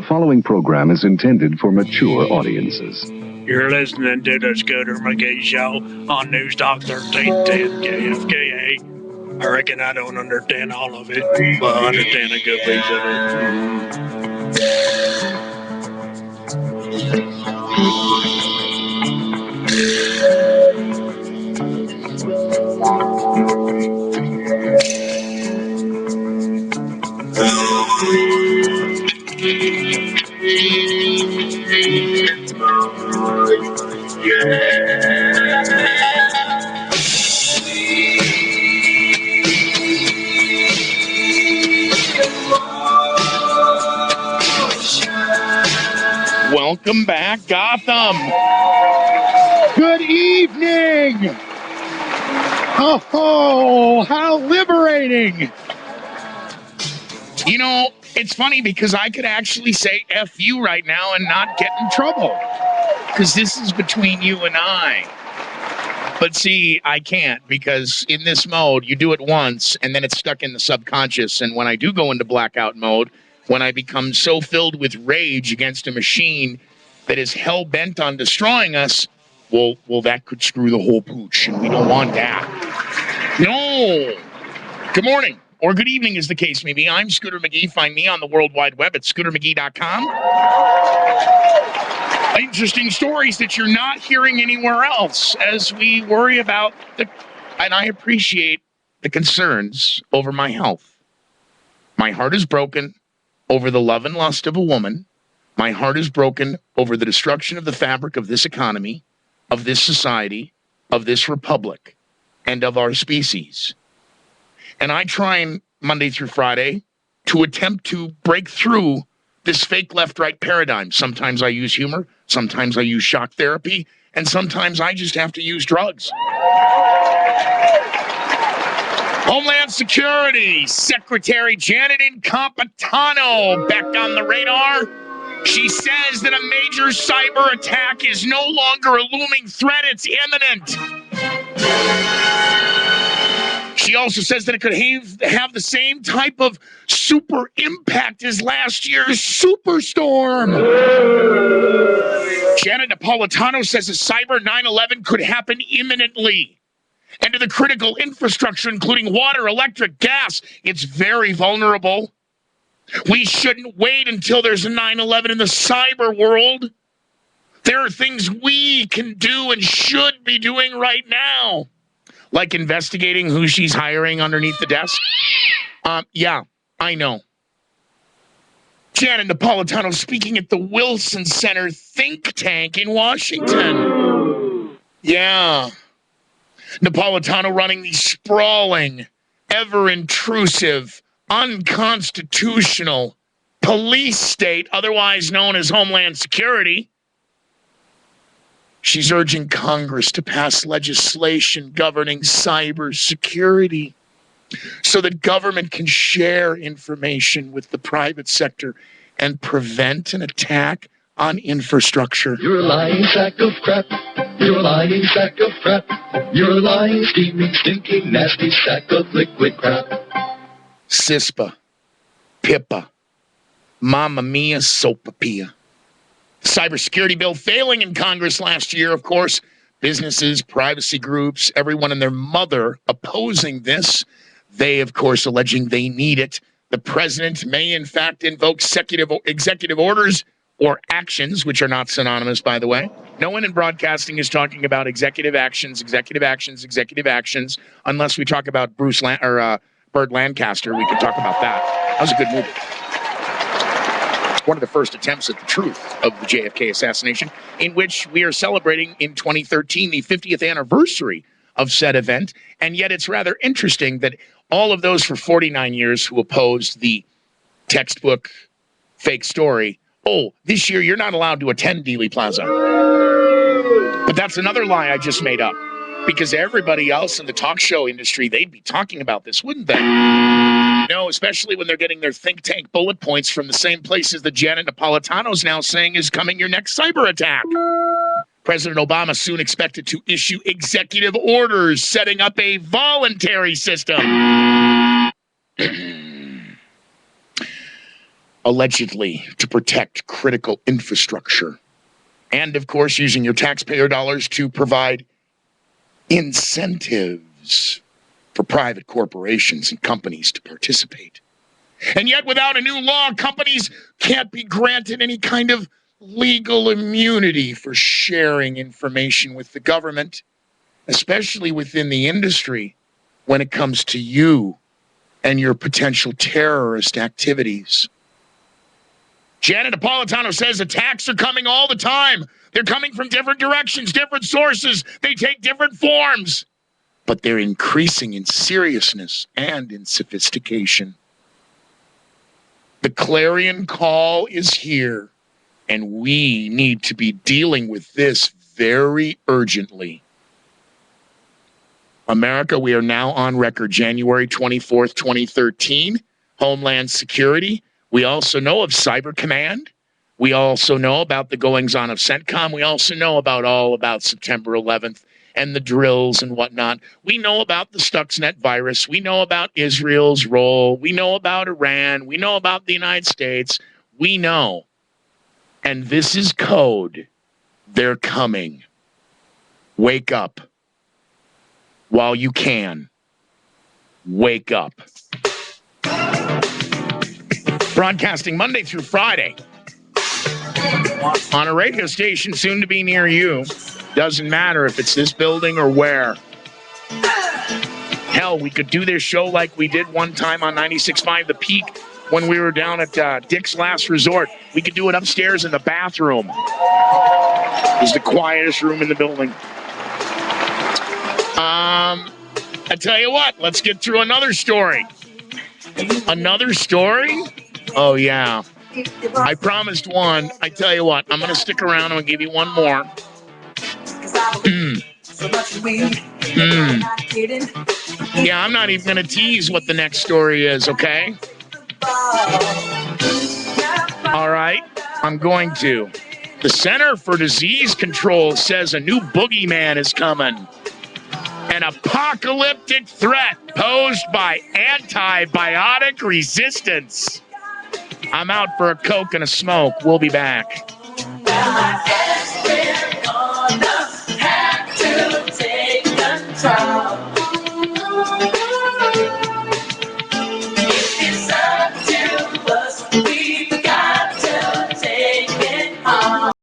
The following program is intended for mature audiences. You're listening to the Scooter McGee Show on News Talk 1310 KFKA. I reckon I don't understand all of it, but I understand a good piece of Welcome back, Gotham. Good evening. Oh, how liberating. You know, it's funny because I could actually say F you right now and not get in trouble. Because this is between you and I. But see, I can't, because in this mode, you do it once, and then it's stuck in the subconscious. And when I do go into blackout mode, when I become so filled with rage against a machine that is hell-bent on destroying us, well, that could screw the whole pooch, and we don't want that. No! Good morning, or good evening as the case may be. I'm Scooter McGee. Find me on the World Wide Web at scootermcgee.com. Interesting stories that you're not hearing anywhere else as we worry about and I appreciate the concerns over my health. My heart is broken over the love and lust of a woman. My heart is broken over the destruction of the fabric of this economy, of this society, of this republic, and of our species. And I try Monday through Friday to attempt to break through this fake left-right paradigm. Sometimes I use humor, sometimes I use shock therapy, and sometimes I just have to use drugs. Homeland Security Secretary Janet Incompetano back on the radar. She says that a major cyber attack is no longer a looming threat, it's imminent. She also says that it could have the same type of super impact as last year's superstorm. Janet Napolitano says a cyber 9/11 could happen imminently. And to the critical infrastructure, including water, electric, gas, it's very vulnerable. We shouldn't wait until there's a 9/11 in the cyber world. There are things we can do and should be doing right now. Like investigating who she's hiring underneath the desk? Yeah, I know. Janet Napolitano speaking at the Wilson Center think tank in Washington. Yeah. Napolitano running the sprawling, ever-intrusive, unconstitutional police state, otherwise known as Homeland Security. She's urging Congress to pass legislation governing cybersecurity so that government can share information with the private sector and prevent an attack on infrastructure. You're a lying sack of crap. You're a lying sack of crap. You're a lying, steaming, stinking, nasty sack of liquid crap. CISPA, PIPA, Mamma Mia, Sopapilla. Cybersecurity bill failing in Congress last year, of course. Businesses, privacy groups, everyone and their mother opposing this. They, of course, alleging they need it. The president may, in fact, invoke executive orders or actions, which are not synonymous, by the way. No one in broadcasting is talking about executive actions, unless we talk about Burt Lancaster. We could talk about that. That was a good movie. One of the first attempts at the truth of the JFK assassination, in which we are celebrating in 2013 the 50th anniversary of said event. And yet it's rather interesting that all of those for 49 years who opposed the textbook fake story, oh, this year you're not allowed to attend Dealey Plaza. But that's another lie I just made up. Because everybody else in the talk show industry, they'd be talking about this, wouldn't they? No, especially when they're getting their think tank bullet points from the same places that Janet Napolitano's now saying is coming your next cyber attack. President Obama soon expected to issue executive orders setting up a voluntary system. allegedly to protect critical infrastructure. And, of course, using your taxpayer dollars to provide incentives for private corporations and companies to participate. And yet, without a new law, companies can't be granted any kind of legal immunity for sharing information with the government, especially within the industry when it comes to you and your potential terrorist activities. Janet Napolitano says attacks are coming all the time. They're coming from different directions, different sources. They take different forms. But they're increasing in seriousness and in sophistication. The clarion call is here, and we need to be dealing with this very urgently. America, we are now on record, January 24th, 2013, Homeland Security. We also know of Cyber Command. We also know about the goings-on of CENTCOM. We also know about September 11th and the drills and whatnot. We know about the Stuxnet virus. We know about Israel's role. We know about Iran. We know about the United States. We know. And this is code. They're coming. Wake up. While you can. Wake up. Broadcasting Monday through Friday on a radio station soon to be near you. Doesn't matter if it's this building or where. Hell, we could do this show like we did one time on 96.5 The Peak when we were down at Dick's Last Resort. We could do it upstairs in the bathroom. It was the quietest room in the building. I tell you what, let's get through another story. Another story? Oh, yeah. I promised one. I tell you what, I'm going to stick around. I'm going to give you one more. Yeah, I'm not even going to tease what the next story is, okay? All right, I'm going to. The Center for Disease Control says a new boogeyman is coming. An apocalyptic threat posed by antibiotic resistance. I'm out for a Coke and a smoke. We'll be back.